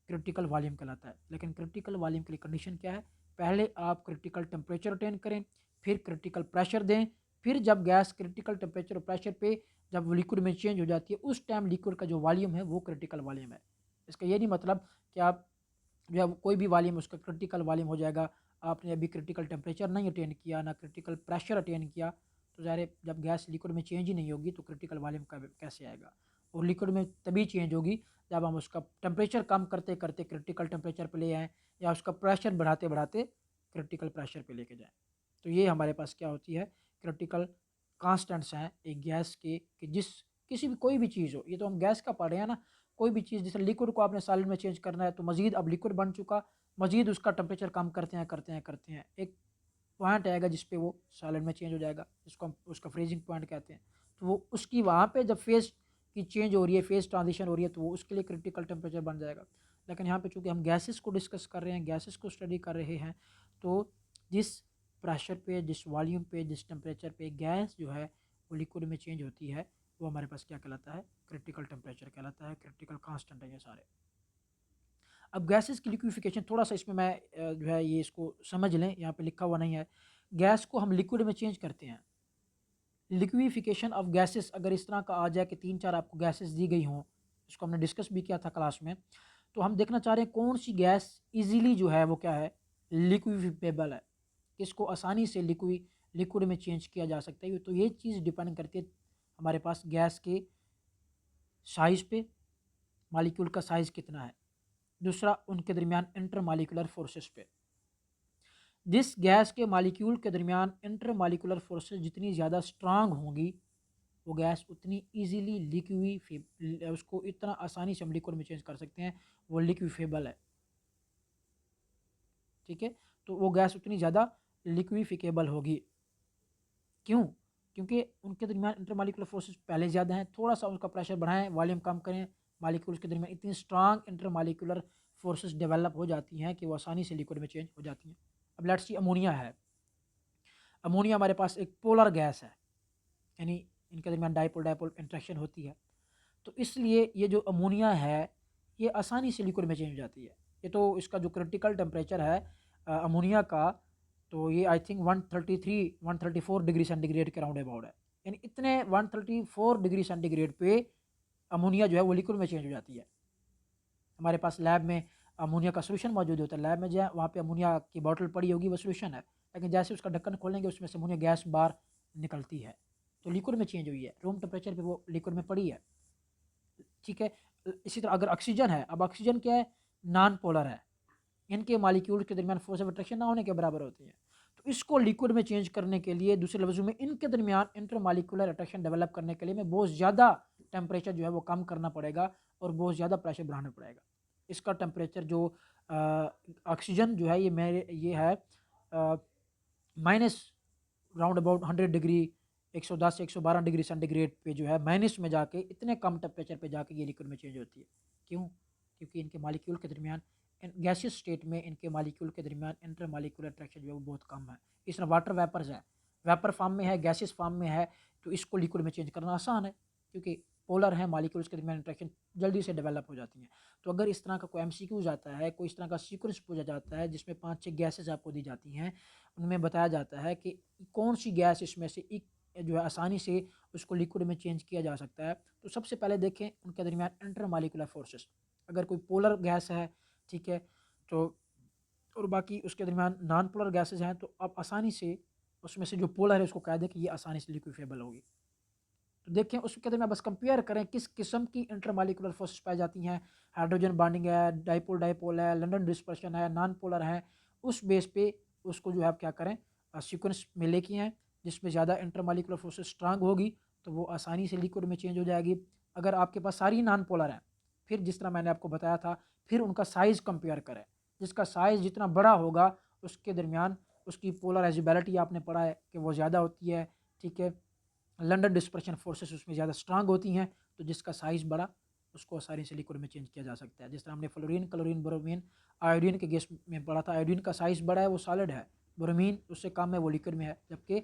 क्रिटिकल वॉल्यूम कहलाता है। लेकिन क्रिटिकल वॉल्यूम के लिए कंडीशन क्या है, पहले आप क्रिटिकल टेम्परेचर अटेन करें, फिर क्रिटिकल प्रेशर दें, फिर जब गैस क्रिटिकल टेम्परेचर और प्रेशर पे जब वो लिक्विड में चेंज हो जाती है उस टाइम लिक्विड का जो वॉल्यूम है वो क्रिटिकल वॉल्यूम है। इसका ये नहीं मतलब कि आप जो है कोई भी वॉल्यूम उसका क्रिटिकल वॉल्यूम हो जाएगा, आपने अभी क्रिटिकल टेम्परेचर नहीं अटेन किया ना क्रिटिकल प्रेशर अटेन किया, तो ज़ाहिर है जब गैस लिक्विड में चेंज ही नहीं होगी तो क्रिटिकल वॉल्यूम का कैसे आएगा। और लिक्विड में तभी चेंज होगी जब हम उसका टेम्परेचर कम करते करते क्रिटिकल टेम्परेचर पे ले आएँ, या उसका प्रेशर बढ़ाते बढ़ाते क्रिटिकल प्रेशर पे लेके जाएँ। तो ये हमारे पास क्या होती है, क्रिटिकल कांस्टेंट्स हैं एक गैस के, कि जिस किसी भी कोई भी चीज़ हो, ये तो हम गैस का पढ़ रहे हैं ना, कोई भी चीज़ जैसे लिक्विड को आपने सॉलिड में चेंज करना है तो मज़ीद अब लिक्विड बन चुका, मज़ीद उसका टेम्परेचर कम करते हैं, एक पॉइंट आएगा जिस पे वो सॉलिड में चेंज हो जाएगा, जिसको हम उसका फ्रीजिंग पॉइंट कहते हैं। तो वो उसकी वहाँ पे जब फेज़ की चेंज हो रही है, फेज़ ट्रांजिशन हो रही है, तो वो उसके लिए क्रिटिकल टेम्परेचर बन जाएगा। लेकिन यहाँ पे चूँकि हम गैसेस को डिस्कस कर रहे हैं, गैसेस को स्टडी कर रहे हैं, तो जिस प्रेशर पे, जिस वॉल्यूम पे, जिस टेम्परेचर पे गैस जो है वो लिक्विड में चेंज होती है, वो हमारे पास क्या कहलाता है, क्रिटिकल टेम्परेचर कहलाता है, क्रिटिकल कांस्टेंट है ये सारे। अब गैसेस की लिक्विफिकेशन थोड़ा सा इसमें मैं जो है ये इसको समझ लें, यहाँ पे लिखा हुआ नहीं है, गैस को हम लिक्विड में चेंज करते हैं। लिक्विफिकेशन ऑफ गैसेस अगर इस तरह का आ जाए कि 3-4 आपको गैसेस दी गई हों, इसको हमने डिस्कस भी किया था क्लास में, तो हम देखना चाह रहे हैं कौन सी गैस इजीली जो है वो क्या है, लिक्विफेबल है, किसको आसानी से लिक्विड में चेंज किया जा सकता है। तो ये चीज़ डिपेंड करती है हमारे पास गैस के साइज़ पे, मालिक्यूल का साइज़ कितना है, दूसरा उनके दरमियान इंटर मालिकुलर फोर्सेस पे। जिस गैस के मालिक्यूल के दरमियान इंटर मालिकुलर फोर्सेस जितनी ज़्यादा स्ट्रांग होंगी, वो गैस उतनी इजीली उसको इतना आसानी से हम लिक्विड में चेंज कर सकते हैं, वो लिक्विफेबल है। ठीक है, तो वो गैस उतनी ज़्यादा लिक्विफिकेबल होगी। क्यों? क्योंकि उनके दरमियान इंटरमालिकुलर फोर्सेस पहले ज़्यादा हैं, थोड़ा सा उसका प्रेशर बढ़ाएं, वॉल्यूम कम करें, मालिक्यूल्स के दरमियान इतनी स्ट्रांग इंटरमालिकुलर फोर्सेस डेवलप हो जाती हैं कि वो आसानी से लिक्विड में चेंज हो जाती हैं। अब लेट्स सी अमोनिया है, अमोनिया हमारे पास एक पोलर गैस है, यानी इनके दरमियान डाइपोल डाइपोल इंट्रैक्शन होती है, तो इसलिए ये जो अमोनिया है ये आसानी से लिक्विड में चेंज हो जाती है। ये तो इसका जो क्रिटिकल टेम्परेचर है अमोनिया का, तो ये आई थिंक 133-134 डिग्री सेंटीग्रेड के राउंड अबाउट है, यानी इतने 134 डिग्री सेंटीग्रेड पे अमोनिया जो है वो लिक्विड में चेंज हो जाती है। हमारे पास लैब में अमोनिया का सोल्यूशन मौजूद होता है, लैब में जो है वहाँ पे अमोनिया की बॉटल पड़ी होगी वो सोल्यूशन है, लेकिन जैसे उसका ढक्कन खोलेंगे उसमें से अमोनिया गैस बाहर निकलती है, तो लिक्विड में चेंज हुई है, रूम टेम्परेचर पे वो लिक्विड में पड़ी है। ठीक है, इसी तरह अगर ऑक्सीजन है, अब ऑक्सीजन क्या है, नॉन पोलर है, इनके मालिक्यूल के दरमियान फोर्स ऑफ अट्रैक्शन ना होने के बराबर होती है, तो इसको लिक्विड में चेंज करने के लिए, दूसरे लफ्ज़ों में इनके दरमियान इंटर मालिकुलर अट्रैक्शन डेवलप करने के लिए में बहुत ज़्यादा टेम्परेचर जो है वो कम करना पड़ेगा और बहुत ज़्यादा प्रेशर बढ़ाना पड़ेगा। इसका टेम्परेचर जो ऑक्सीजन जो है ये है माइनस राउंड अबाउट 100 डिग्री, 110 से 112 डिग्री सेंटीग्रेड पे जो है माइनस में जाके इतने कम टेम्परेचर पे जाके ये लिक्विड में चेंज होती है। क्यों? क्योंकि इनके मालिक्यूल के दरमियान गैसियस स्टेट में इनके मालिक्यूल के दरमियान इंटर मालिक्यूलर अट्रैक्शन जो है वो बहुत कम है। इस तरह वाटर वेपर्स है, वेपर फॉर्म में है, गैसियस फॉर्म में है, तो इसको लिक्विड में चेंज करना आसान है क्योंकि पोलर है, मालिक्यूल्स के दरमियान इंट्रैक्शन जल्दी से डेवलप हो जाती हैं। तो अगर इस तरह का कोई एमसीक्यू आता है, कोई इस तरह का सीक्वेंस पूछा जाता है जिसमें 5-6 गैसेज आपको दी जाती हैं, उनमें बताया जाता है कि कौन सी गैस इसमें से एक जो है आसानी से उसको लिक्विड में चेंज किया जा सकता है, तो सबसे पहले देखें उनके दरमियान इंटर मालिकुलर फोर्सेस। अगर कोई पोलर गैस है, ठीक है, तो और बाकी उसके दरमियान नॉन पोलर गैसेज हैं, तो आप आसानी से उसमें से जो पोलर है उसको कह दें कि ये आसानी से लिक्विफेबल होगी। तो देखें उसके दरमियान बस कंपेयर करें किस किस्म की इंटरमालिकुलर फोर्सेस पाई जाती हैं, हाइड्रोजन बॉन्डिंग है, डाइपोल डाइपोल है, लंडन डिस्पर्शन है, नॉन पोलर है, उस बेस पे उसको जो है आप क्या करें, सीक्वेंस में लेके हैं जिसमें ज़्यादा इंटरमालिकुलर फोर्सेस स्ट्रांग होगी तो वो आसानी से लिक्विड में चेंज हो जाएगी, अगर आपके पास सारी नॉन पोलर हैं, फिर जिस तरह मैंने आपको बताया था, फिर उनका साइज़ कंपेयर करें। जिसका साइज़ जितना बड़ा होगा उसके दरमियान उसकी पोलराइजेबिलिटी आपने पढ़ा है कि वो ज़्यादा होती है, ठीक है। लंडन डिस्पर्शन फोर्सेस उसमें ज़्यादा स्ट्रांग होती हैं, तो जिसका साइज़ बड़ा उसको आसानी से लिक्विड में चेंज किया जा सकता है। जिस तरह हमने फ्लोरीन, क्लोरीन, ब्रोमीन, आयोडीन के गैस में पढ़ा था, आयोडीन का साइज़ बड़ा है वो सॉलिड है, ब्रोमीन उससे कम है वो लिक्विड में है, जबकि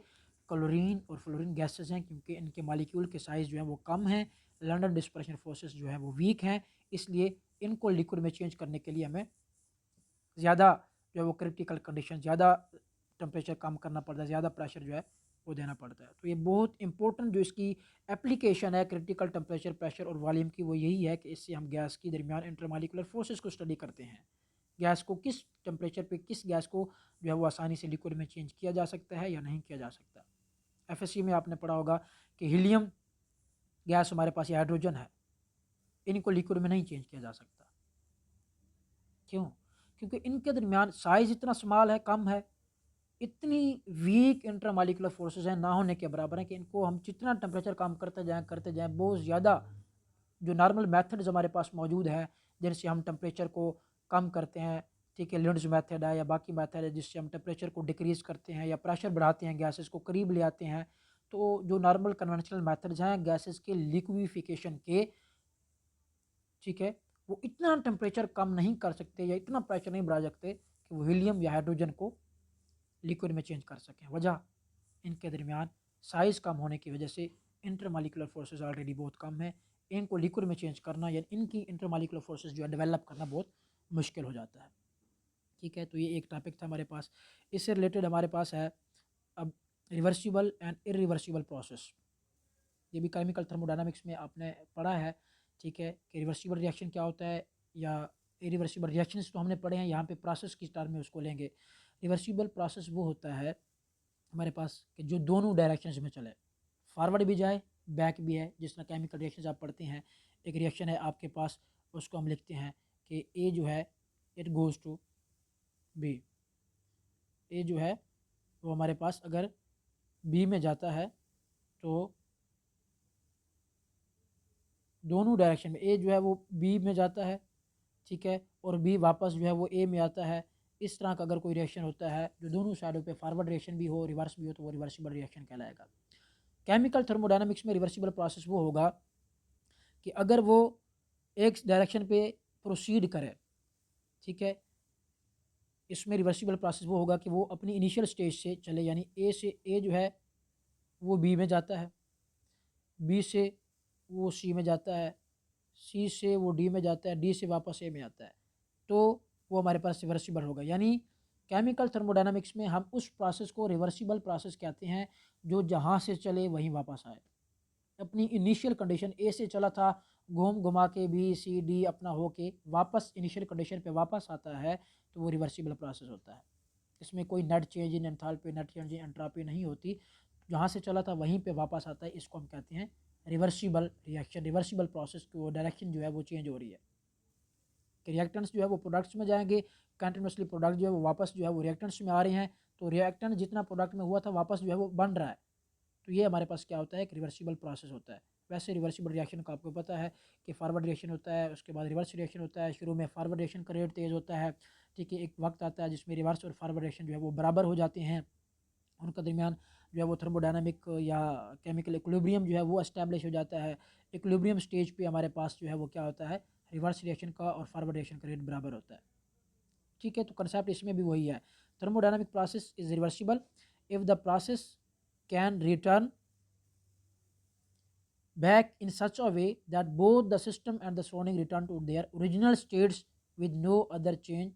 क्लोरीन और फ्लोरीन गैसेज हैं क्योंकि इनके मालिक्यूल के साइज़ जो है वो कम हैं, लंडन डिस्पर्शन फोर्सेस जो है वो वीक हैं, इसलिए इनको लिक्विड में चेंज करने के लिए हमें ज़्यादा जो है वो क्रिटिकल कंडीशन, ज़्यादा टेम्परेचर कम करना पड़ता है, ज़्यादा प्रेशर जो है वो देना पड़ता है। तो ये बहुत इंपॉर्टेंट जो इसकी एप्लीकेशन है क्रिटिकल टेम्परेचर, प्रेशर और वॉल्यूम की, वो यही है कि इससे हम गैस के दरमियान इंटरमॉलिक्यूलर फोर्सेस को स्टडी करते हैं। गैस को किस टेम्परेचर पे किस गैस को जो है वो आसानी से लिक्विड में चेंज किया जा सकता है या नहीं किया जा सकता। एफएससी में आपने पढ़ा होगा कि हीलियम गैस हमारे पास, या हाइड्रोजन है, इनको लिक्विड में नहीं चेंज किया जा सकता। क्यों? क्योंकि इनके दरमियान साइज़ इतना स्मॉल है, कम है, इतनी वीक इंटरमॉलिक्यूलर फोर्सेस हैं, ना होने के बराबर हैं कि इनको हम जितना टेम्परेचर कम करते जाएँ बहुत ज़्यादा जो नॉर्मल मेथड्स हमारे पास मौजूद हैं जिनसे हम टेम्परेचर को कम करते हैं, ठीक है, लिंड्स मेथड है या बाकी मेथड है जिससे हम टेम्परेचर को डिक्रीज़ करते हैं या प्रेशर बढ़ाते हैं, गैसेस को करीब ले आते हैं। तो जो नॉर्मल कन्वेंशनल मेथड्स हैं गैसेस के लिक्विफिकेशन के, ठीक है, वो इतना टेम्परेचर कम नहीं कर सकते या इतना प्रेशर नहीं बढ़ा सकते कि वो हीलियम या हाइड्रोजन को लिक्विड में चेंज कर सकें। वजह इनके दरमियान साइज़ कम होने की वजह से इंटरमॉलिक्यूलर फोर्सेस ऑलरेडी बहुत कम है, इनको लिक्विड में चेंज करना या इनकी इंटरमॉलिक्यूलर फोर्सेस जो है डेवलप करना बहुत मुश्किल हो जाता है। ठीक है, तो ये एक टॉपिक था हमारे पास। इससे रिलेटेड हमारे पास है अब रिवर्सिबल एंड इरिवर्सिबल प्रोसेस। ये भी केमिकल थर्मोडायनामिक्स में आपने पढ़ा है, ठीक है, कि रिवर्सिबल रिएक्शन क्या होता है या इरिवर्सिबल रिएक्शंस तो हमने पढ़े हैं, यहाँ पे प्रोसेस की टर्म में उसको लेंगे। रिवर्सिबल प्रोसेस वो होता है हमारे पास कि जो दोनों डायरेक्शंस में चले, फॉरवर्ड भी जाए बैक भी है। जिस तरह केमिकल रिएक्शंस आप पढ़ते हैं, एक रिएक्शन है आपके पास, उसको हम लिखते हैं कि ए जो है इट गोज़ टू बी। ए जो है वो हमारे पास अगर बी में जाता है तो दोनों डायरेक्शन में, ए जो है वो बी में जाता है, ठीक है, और बी वापस जो है वो ए में आता है। इस तरह का अगर कोई रिएक्शन होता है जो दोनों साइडों पे फॉरवर्ड रिएक्शन भी हो रिवर्स भी हो तो वो रिवर्सिबल रिएक्शन कहलाएगा। केमिकल थर्मोडायनामिक्स में रिवर्सिबल प्रोसेस वो होगा कि अगर वो एक डायरेक्शन पे प्रोसीड करे, ठीक है, इसमें रिवर्सिबल प्रोसेस वो होगा कि वो अपनी इनिशियल स्टेज से चले, यानी ए से, ए जो है वो बी में जाता है, बी से वो सी में जाता है, सी से वो डी में जाता है, डी से वापस ए में आता है, तो वो हमारे पास रिवर्सिबल होगा। यानी केमिकल थर्मोडायनामिक्स में हम उस प्रोसेस को रिवर्सिबल प्रोसेस कहते हैं जो जहाँ से चले वहीं वापस आए। अपनी इनिशियल कंडीशन ए से चला था, घूम घुमा के बी सी डी अपना हो के वापस इनिशियल कंडीशन पे वापस आता है, तो वो रिवर्सिबल प्रोसेस होता है। इसमें कोई net change in enthalpy, net change in entropy नहीं होती, जहाँ से चला था वहीं पे वापस आता है। इसको हम कहते हैं रिवर्सिबल रिएक्शन, रिवर्सिबल प्रोसेस की वो डायरेक्शन जो है वो चेंज हो रही है कि रिएक्टेंट्स जो है वो प्रोडक्ट्स में जाएंगे, कंटिन्यूसली प्रोडक्ट जो है वो वापस जो है वो रिएक्टेंट्स में आ रहे हैं, तो रिएक्टेंट जितना प्रोडक्ट में हुआ था वापस जो है वो बन रहा है। तो ये हमारे पास क्या होता है, एक रिवर्सिबल प्रोसेस होता है। वैसे रिवर्सिबल रिएक्शन का आपको पता है कि फॉरवर्ड रिएक्शन होता है, उसके बाद रिवर्स रिएक्शन होता है। शुरू में फॉरवर्ड रिएक्शन का रेट तेज़ होता है, ठीक है, एक वक्त आता है जिसमें रिवर्स और फॉरवर्ड रिएक्शन जो है वो बराबर हो जाते हैं, उनका दरमियान जो है वो थर्मोडायनामिक या केमिकल इक्विलिब्रियम जो है वो एस्टैब्लिश हो जाता है। इक्विलिब्रियम स्टेज पे हमारे पास जो है वो क्या होता है, रिवर्स रिएक्शन का और फॉरवर्ड रिएक्शन का रेट बराबर होता है। ठीक है, तो कंसेप्ट इसमें भी वही है। Thermodynamic process is reversible if the process can return back in such a way that both the system and the surrounding return to their original states with no other change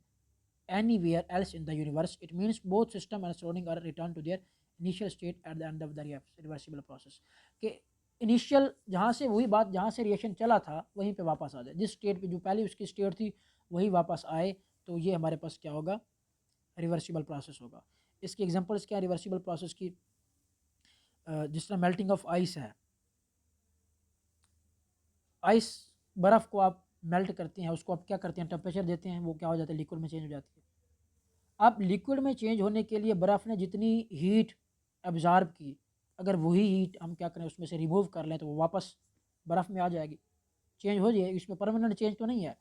anywhere else in the universe. It means both system and surrounding are returned to their initial state at the end of the reversible process. कि initial जहाँ से वही बात, जहाँ से reaction चला था वहीं पे वापस आ जाए, जिस स्टेट पे जो पहले उसकी स्टेट थी वही वापस आए, तो ये हमारे पास क्या होगा, रिवर्सिबल प्रोसेस होगा। इसकी एग्जांपल्स क्या है रिवर्सिबल प्रोसेस की, जिस तरह मेल्टिंग ऑफ आइस है, आइस बर्फ़ को आप मेल्ट करते हैं, उसको आप क्या करते हैं, टेम्परेचर देते हैं, वो क्या हो जाता है, लिक्विड में चेंज हो जाती है। अब लिक्विड में चेंज होने के लिए बर्फ़ ने जितनी हीट एब्जॉर्ब की, अगर वही हीट हम क्या करें उसमें से रिमूव कर लें तो वो वापस बर्फ़ में आ जाएगी, चेंज हो जाएगी, इसमें परमानेंट चेंज तो नहीं है।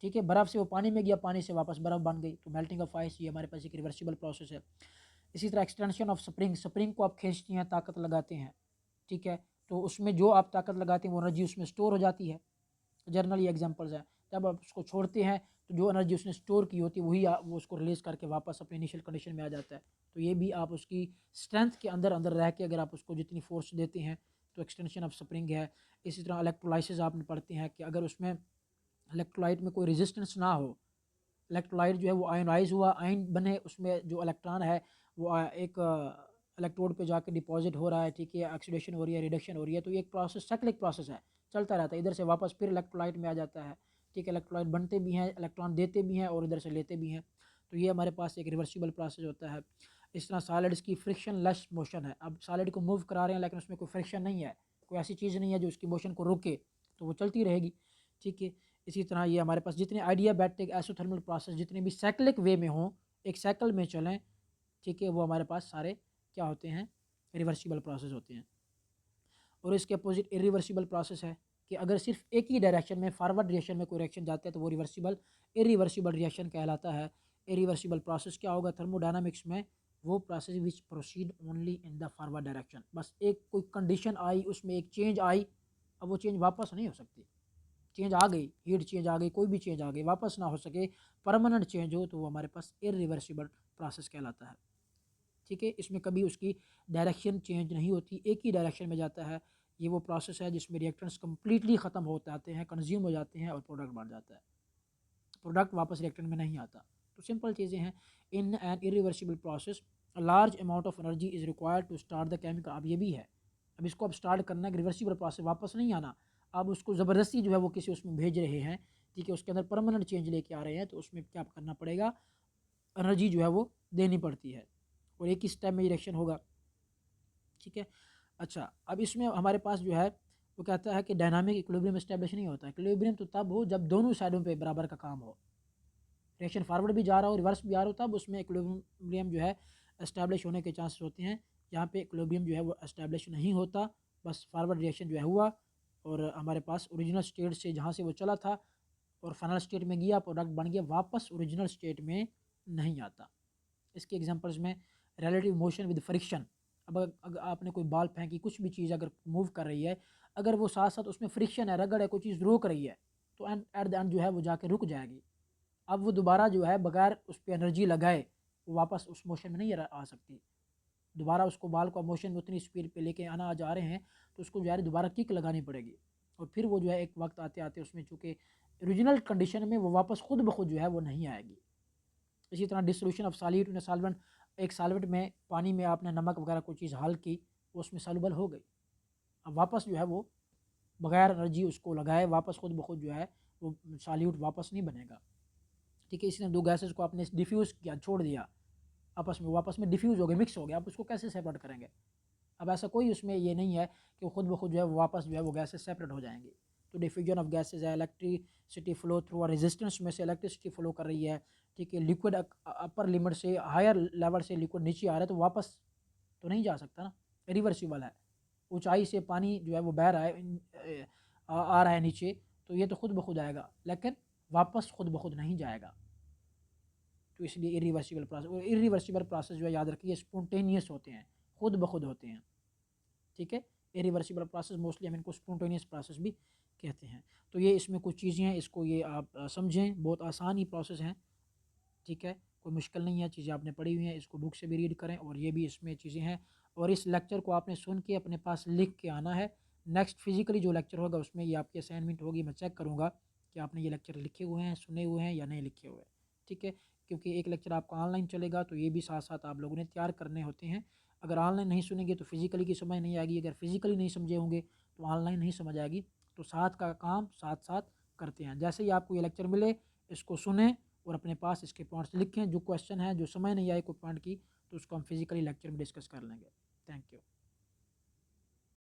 ठीक है, बर्फ़ से वो पानी में गया, पानी से वापस बर्फ़ बन गई, तो मेल्टिंग ऑफ आइस ये हमारे पास एक रिवर्सिबल प्रोसेस है। इसी तरह एक्सटेंशन ऑफ स्प्रिंग, स्प्रिंग को आप खींचती हैं, ताकत लगाते हैं, ठीक है, तो उसमें जो आप ताकत लगाते हैं वो एनर्जी उसमें स्टोर हो जाती है। जनरली एग्जांपल्स हैं, जब आप उसको छोड़ते हैं तो जो एनर्जी उसने स्टोर की होती है वही वो उसको रिलीज़ करके वापस अपने इनिशियल कंडीशन में आ जाता है। तो ये भी आप उसकी स्ट्रेंथ के अंदर अंदर रह के अगर आप उसको जितनी फोर्स देते हैं तो एक्सटेंशन ऑफ स्प्रिंग है। इसी तरह इलेक्ट्रोलाइसिस आपने पढ़ते हैं कि अगर उसमें इलेक्ट्रोलाइट में कोई रेजिस्टेंस ना हो, इलेक्ट्रोलाइट जो है वो आयनाइज हुआ, आयन बने, उसमें जो इलेक्ट्रॉन है वो एक इलेक्ट्रोड पे जाके डिपॉजिट हो रहा है, ठीक है, ऑक्सीडेशन हो रही है, रिडक्शन हो रही है, तो ये एक प्रोसेस साइक्लिक प्रोसेस है, चलता रहता है, इधर से वापस फिर इलेक्ट्रोलाइट में आ जाता है, ठीक है, इलेक्ट्रोलाइट बनते भी हैं, इलेक्ट्रॉन देते भी हैं और इधर से लेते भी हैं, तो ये हमारे पास एक रिवर्सिबल प्रोसेस होता है। इस तरह सॉलिड्स की फ्रिक्शन लेस मोशन है, अब सॉलिड को मूव करा रहे हैं लेकिन उसमें कोई फ्रिक्शन नहीं है, कोई ऐसी चीज़ नहीं है जो उसकी मोशन को रोके, तो वो चलती रहेगी, ठीक है। इसी तरह ये हमारे पास जितने आइडियाबैटिक एसोथर्मल प्रोसेस जितने भी साइक्लिक वे में हों, एक साइकिल में चलें, ठीक है, वो हमारे पास सारे क्या होते हैं, रिवर्सिबल प्रोसेस होते हैं। और इसके अपोजिट इरिवर्सिबल प्रोसेस है कि अगर सिर्फ एक ही डायरेक्शन में फॉरवर्ड डायरेक्शन में कोई रिएक्शन जाता है तो वो रिवर्सिबल इरिवर्सिबल रिएक्शन कहलाता है। इरिवर्सिबल प्रोसेस क्या होगा थर्मोडायनामिक्स में, वो process which proceed only in the forward direction, बस एक कोई कंडीशन आई, उसमें एक चेंज आई, अब वो चेंज वापस नहीं हो सकती, चेंज आ गई, हीट चेंज आ गई, कोई भी चेंज आ गई, वापस ना हो सके, परमानेंट चेंज हो, तो वो हमारे पास इरिवर्सिबल प्रोसेस कहलाता है, ठीक है। इसमें कभी उसकी डायरेक्शन चेंज नहीं होती, एक ही डायरेक्शन में जाता है। ये वो प्रोसेस है जिसमें रिएक्टेंट्स कम्प्लीटली ख़त्म हो जाते हैं, कंज्यूम हो जाते हैं और प्रोडक्ट बन जाता है, प्रोडक्ट वापस रिएक्टेंट में नहीं आता। तो सिंपल चीज़ें हैं। In an irreversible process a large amount of energy is required to start the chemical. अब ये भी है, अब इसको अब स्टार्ट करना है, रिवर्सिबल प्रोसेस वापस नहीं आना, अब उसको ज़बरदस्ती जो है वो किसी उसमें भेज रहे हैं, ठीक है, उसके अंदर परमानेंट चेंज लेके आ रहे हैं, तो उसमें क्या करना पड़ेगा, एनर्जी जो है वो देनी पड़ती है और एक ही स्टेप में रिएक्शन होगा, ठीक है। अच्छा, अब इसमें हमारे पास जो है वो कहता है कि डायनामिक इक्विलिब्रियम एस्टेब्लिश नहीं होता है। इक्विलिब्रियम तो तब हो जब दोनों साइडों पे बराबर का काम हो, रिएक्शन फॉरवर्ड भी जा रहा हो, रिवर्स भी आ रहा हो, तब उसमें इक्विलिब्रियम जो है एस्टेब्लिश होने के चांसेस होते हैं। यहाँ पे इक्विलिब्रियम जो है वो एस्टेब्लिश नहीं होता, बस फॉरवर्ड रिएक्शन जो है हुआ और हमारे पास ओरिजिनल स्टेट से जहाँ से वो चला था और फाइनल स्टेट में गया, प्रोडक्ट बन गया, वापस ओरिजिनल स्टेट में नहीं आता। इसके एग्जांपल्स में रिलेटिव मोशन विद फ्रिक्शन, अब अगर आपने कोई बॉल फेंकी, कुछ भी चीज़ अगर मूव कर रही है, अगर वो साथ साथ उसमें फ्रिक्शन है, रगड़ है, कोई चीज़ रोक रही है, तो एट द एंड जो है वो जाके रुक जाएगी। अब वो दोबारा जो है बगैर उस पर एनर्जी लगाए वो वापस उस मोशन में नहीं आ सकती, दोबारा उसको बॉल को मोशन में उतनी स्पीड पे लेके आना आ जा रहे हैं तो उसको जो है दोबारा किक लगानी पड़ेगी और फिर वो जो है एक वक्त आते आते उसमें चूँकि ओरिजिनल कंडीशन में वो वापस खुद ब खुद जो है वो नहीं आएगी। इसी तरह dissolution of solid in solvent, एक सॉल्वेंट में पानी में आपने नमक वगैरह कोई चीज़ हल की, वो उसमें सॉल्युबल हो गई, अब वापस जो है वो बगैर एनर्जी उसको लगाए वापस खुद ब खुद जो है वो सॉल्यूट वापस नहीं बनेगा, ठीक है। इसी तरह दो गैसेज को आपने डिफ्यूज़ किया, छोड़ दिया आपस में, वापस में डिफ्यूज़ हो गए, मिक्स हो गया, आप उसको कैसे सेपरेट करेंगे। अब ऐसा कोई उसमें ये नहीं है कि खुद ब खुद जो है वो वापस जो है वो गैसेज सेपरेट हो जाएंगी। तो डिफ्यूजन ऑफ गैसेज है, इलेक्ट्रिसिटी फ्लो थ्रू रेजिस्टेंस में से इलेक्ट्रिसिटी फ्लो कर रही है, ठीक है, लिक्विड अपर लिमिट से हायर लेवल से लिक्विड नीचे आ रहा है तो वापस तो नहीं जा सकता ना, रिवर्सिबल है। ऊंचाई से पानी जो है वो बह रहा है आ रहा है नीचे, तो ये तो खुद ब खुद आएगा लेकिन वापस खुद ब खुद नहीं जाएगा, तो इसलिए इरिवर्सिबल प्रोसेस। और इरिवर्सिबल प्रोसेस जो है याद रखिए स्पॉन्टेनियस होते हैं, खुद ब खुद होते हैं, ठीक है। इरिवर्सिबल प्रोसेस मोस्टली हम इनको स्पॉन्टेनियस प्रोसेस भी कहते हैं। तो ये इसमें कुछ चीज़ें हैं, इसको ये आप समझें, बहुत आसान ही प्रोसेस हैं, ठीक है, कोई मुश्किल नहीं है, चीज़ें आपने पढ़ी हुई हैं, इसको बुक से भी रीड करें और ये भी इसमें चीज़ें हैं। और इस लेक्चर को आपने सुन के अपने पास लिख के आना है, नेक्स्ट फिजिकली जो लेक्चर होगा उसमें ये आपकी असाइनमेंट होगी, मैं चेक करूँगा कि आपने ये लेक्चर लिखे हुए हैं, सुने हुए हैं या नहीं लिखे हुए, ठीक है। क्योंकि एक लेक्चर आपका ऑनलाइन चलेगा तो ये भी साथ साथ आप लोगों ने तैयार करने होते हैं। अगर ऑनलाइन नहीं सुनेंगे तो फिजिकली की समझ नहीं आएगी, अगर फिजिकली नहीं समझे होंगे तो ऑनलाइन नहीं समझ आएगी। तो साथ का काम साथ साथ करते हैं, जैसे ही आपको ये लेक्चर मिले इसको सुने और अपने पास इसके पॉइंट्स लिखें, जो क्वेश्चन है, जो समझ नहीं आए कोई पॉइंट की, तो उसको हम फिजिकली लेक्चर में डिस्कस कर लेंगे। Thank you.